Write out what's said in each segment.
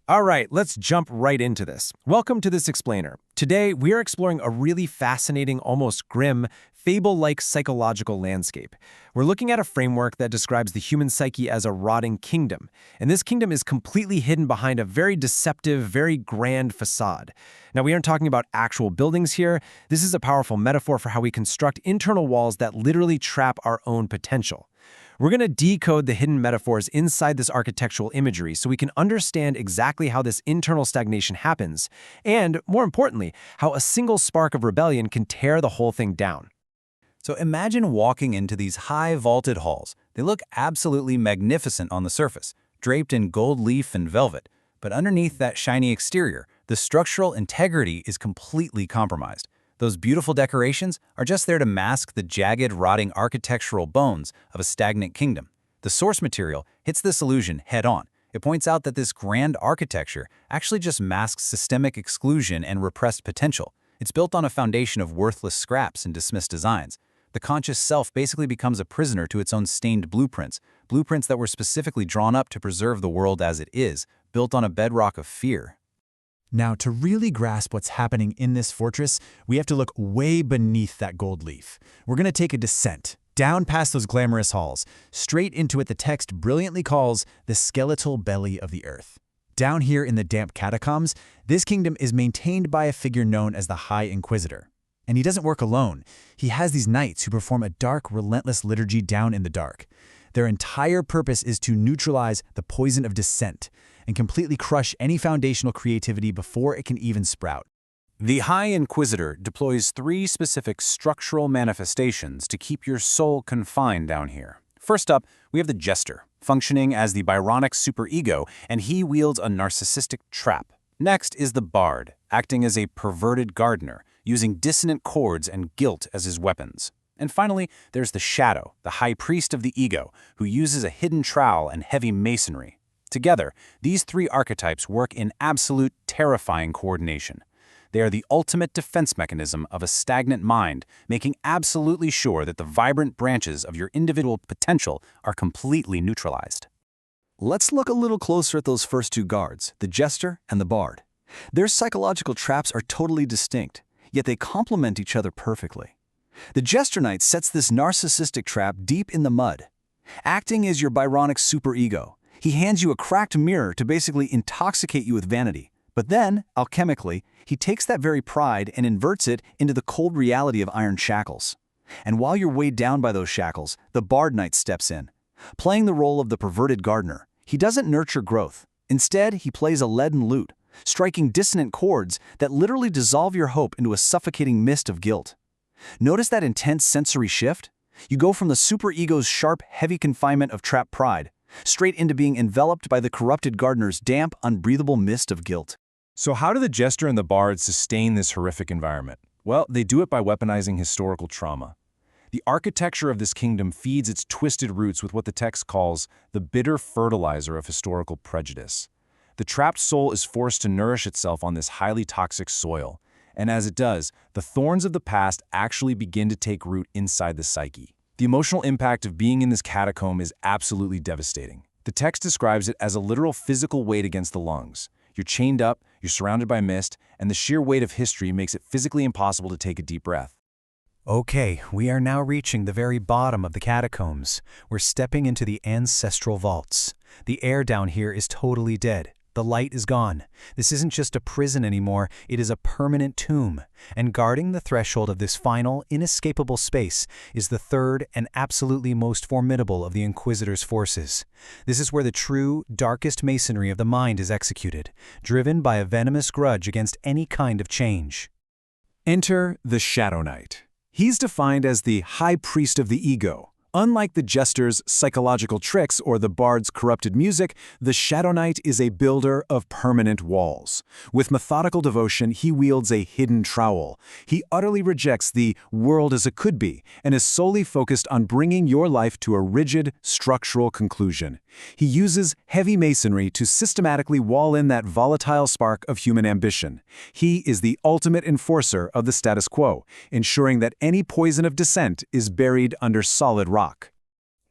All right, let's jump right into this. Welcome to This Explainer. Today, we are exploring a really fascinating, almost grim, fable-like psychological landscape. We're looking at a framework that describes the human psyche as a rotting kingdom, and this kingdom is completely hidden behind a very deceptive, very grand facade. Now, we aren't talking about actual buildings here. This is a powerful metaphor for how we construct internal walls that literally trap our own potential. We're going to decode the hidden metaphors inside this architectural imagery so we can understand exactly how this internal stagnation happens, and, more importantly, how a single spark of rebellion can tear the whole thing down. So imagine walking into these high vaulted halls. They look absolutely magnificent on the surface, draped in gold leaf and velvet. But underneath that shiny exterior, the structural integrity is completely compromised. Those beautiful decorations are just there to mask the jagged, rotting architectural bones of a stagnant kingdom. The source material hits this illusion head-on. It points out that this grand architecture actually just masks systemic exclusion and repressed potential. It's built on a foundation of worthless scraps and dismissed designs. The conscious self basically becomes a prisoner to its own stained blueprints that were specifically drawn up to preserve the world as it is, built on a bedrock of fear. Now, to really grasp what's happening in this fortress, we have to look way beneath that gold leaf. We're going to take a descent, down past those glamorous halls, straight into what the text brilliantly calls the skeletal belly of the earth. Down here in the damp catacombs, this kingdom is maintained by a figure known as the High Inquisitor. And he doesn't work alone. He has these knights who perform a dark, relentless liturgy down in the dark. Their entire purpose is to neutralize the poison of dissent and completely crush any foundational creativity before it can even sprout. The High Inquisitor deploys 3 specific structural manifestations to keep your soul confined down here. First up, we have the Jester, functioning as the Byronic superego, and he wields a narcissistic trap. Next is the Bard, acting as a perverted gardener, using dissonant chords and guilt as his weapons. And finally, there's the Shadow, the High Priest of the Ego, who uses a hidden trowel and heavy masonry. Together, these 3 archetypes work in absolute, terrifying coordination. They are the ultimate defense mechanism of a stagnant mind, making absolutely sure that the vibrant branches of your individual potential are completely neutralized. Let's look a little closer at those first 2 guards, the Jester and the Bard. Their psychological traps are totally distinct, yet they complement each other perfectly. The Jester Knight sets this narcissistic trap deep in the mud. Acting as your Byronic superego, he hands you a cracked mirror to basically intoxicate you with vanity. But then, alchemically, he takes that very pride and inverts it into the cold reality of iron shackles. And while you're weighed down by those shackles, the Bard Knight steps in. Playing the role of the perverted gardener, he doesn't nurture growth. Instead, he plays a leaden lute, striking dissonant chords that literally dissolve your hope into a suffocating mist of guilt. Notice that intense sensory shift? You go from the superego's sharp, heavy confinement of trapped pride, straight into being enveloped by the corrupted gardener's damp, unbreathable mist of guilt. So how do the Jester and the Bard sustain this horrific environment? Well, they do it by weaponizing historical trauma. The architecture of this kingdom feeds its twisted roots with what the text calls the bitter fertilizer of historical prejudice. The trapped soul is forced to nourish itself on this highly toxic soil, and as it does, the thorns of the past actually begin to take root inside the psyche. The emotional impact of being in this catacomb is absolutely devastating. The text describes it as a literal physical weight against the lungs. You're chained up, you're surrounded by mist, and the sheer weight of history makes it physically impossible to take a deep breath. Okay, we are now reaching the very bottom of the catacombs. We're stepping into the ancestral vaults. The air down here is totally dead. The light is gone. This isn't just a prison anymore, it is a permanent tomb. And guarding the threshold of this final, inescapable space is the third and absolutely most formidable of the Inquisitor's forces. This is where the true, darkest masonry of the mind is executed, driven by a venomous grudge against any kind of change. Enter the Shadow Knight. He's defined as the High Priest of the Ego. Unlike the Jester's psychological tricks or the Bard's corrupted music, the Shadow Knight is a builder of permanent walls. With methodical devotion, he wields a hidden trowel. He utterly rejects the world as it could be and is solely focused on bringing your life to a rigid, structural conclusion. He uses heavy masonry to systematically wall in that volatile spark of human ambition. He is the ultimate enforcer of the status quo, ensuring that any poison of dissent is buried under solid rock.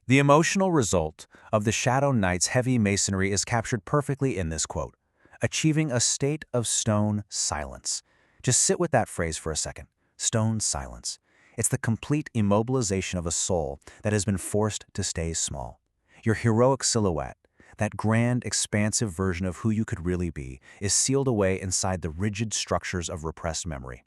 The emotional result of the Shadow Knight's heavy masonry is captured perfectly in this quote. achieving a state of stone silence. Just sit with that phrase for a second. Stone silence. It's the complete immobilization of a soul that has been forced to stay small. Your heroic silhouette, that grand, expansive version of who you could really be, is sealed away inside the rigid structures of repressed memory.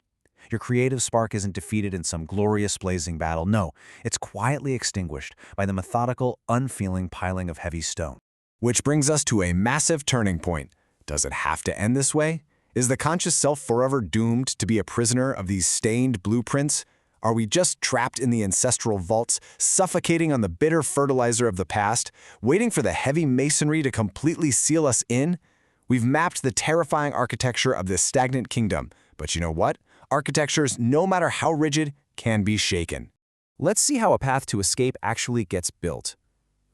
Your creative spark isn't defeated in some glorious blazing battle. No, it's quietly extinguished by the methodical, unfeeling piling of heavy stone. Which brings us to a massive turning point. Does it have to end this way? Is the conscious self forever doomed to be a prisoner of these stained blueprints? Are we just trapped in the ancestral vaults, suffocating on the bitter fertilizer of the past, waiting for the heavy masonry to completely seal us in? We've mapped the terrifying architecture of this stagnant kingdom, but you know what? Architectures, no matter how rigid, can be shaken. Let's see how a path to escape actually gets built.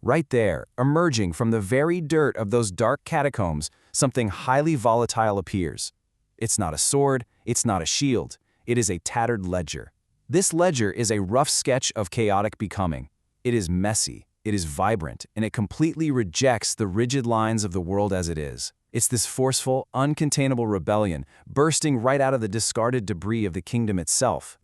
Right there, emerging from the very dirt of those dark catacombs, something highly volatile appears. It's not a sword, it's not a shield, it is a tattered ledger. This ledger is a rough sketch of chaotic becoming. It is messy, it is vibrant, and it completely rejects the rigid lines of the world as it is. It's this forceful, uncontainable rebellion bursting right out of the discarded debris of the kingdom itself.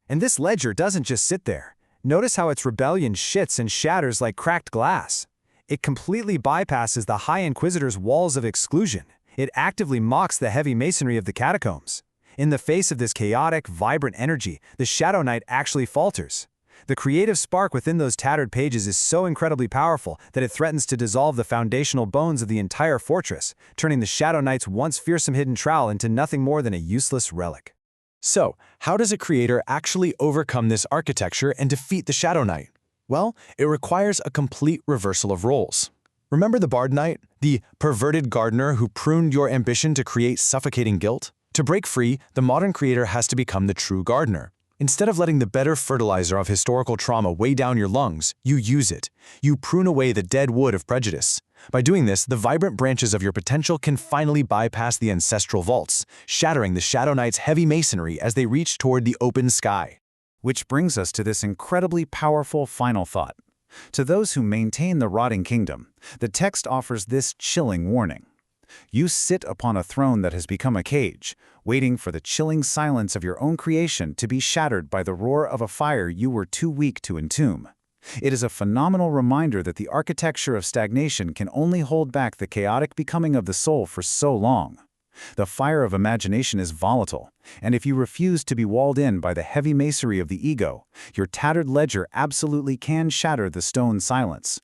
And this ledger doesn't just sit there. Notice how its rebellion shits and shatters like cracked glass. It completely bypasses the High Inquisitor's walls of exclusion. It actively mocks the heavy masonry of the catacombs. In the face of this chaotic, vibrant energy, the Shadow Knight actually falters. The creative spark within those tattered pages is so incredibly powerful that it threatens to dissolve the foundational bones of the entire fortress, turning the Shadow Knight's once fearsome hidden trowel into nothing more than a useless relic. So, how does a creator actually overcome this architecture and defeat the Shadow Knight? Well, it requires a complete reversal of roles. Remember the Bard Knight, the perverted gardener who pruned your ambition to create suffocating guilt? To break free, the modern creator has to become the true gardener. Instead of letting the better fertilizer of historical trauma weigh down your lungs, you use it. You prune away the dead wood of prejudice. By doing this, the vibrant branches of your potential can finally bypass the ancestral vaults, shattering the Shadow Knight's heavy masonry as they reach toward the open sky. Which brings us to this incredibly powerful final thought. To those who maintain the rotting kingdom, the text offers this chilling warning. You sit upon a throne that has become a cage, waiting for the chilling silence of your own creation to be shattered by the roar of a fire you were too weak to entomb. It is a phenomenal reminder that the architecture of stagnation can only hold back the chaotic becoming of the soul for so long. The fire of imagination is volatile, and if you refuse to be walled in by the heavy masonry of the ego, your tattered ledger absolutely can shatter the stone silence.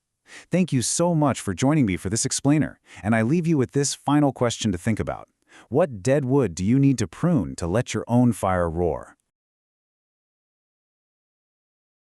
Thank you so much for joining me for this explainer, and I leave you with this final question to think about. What dead wood do you need to prune to let your own fire roar?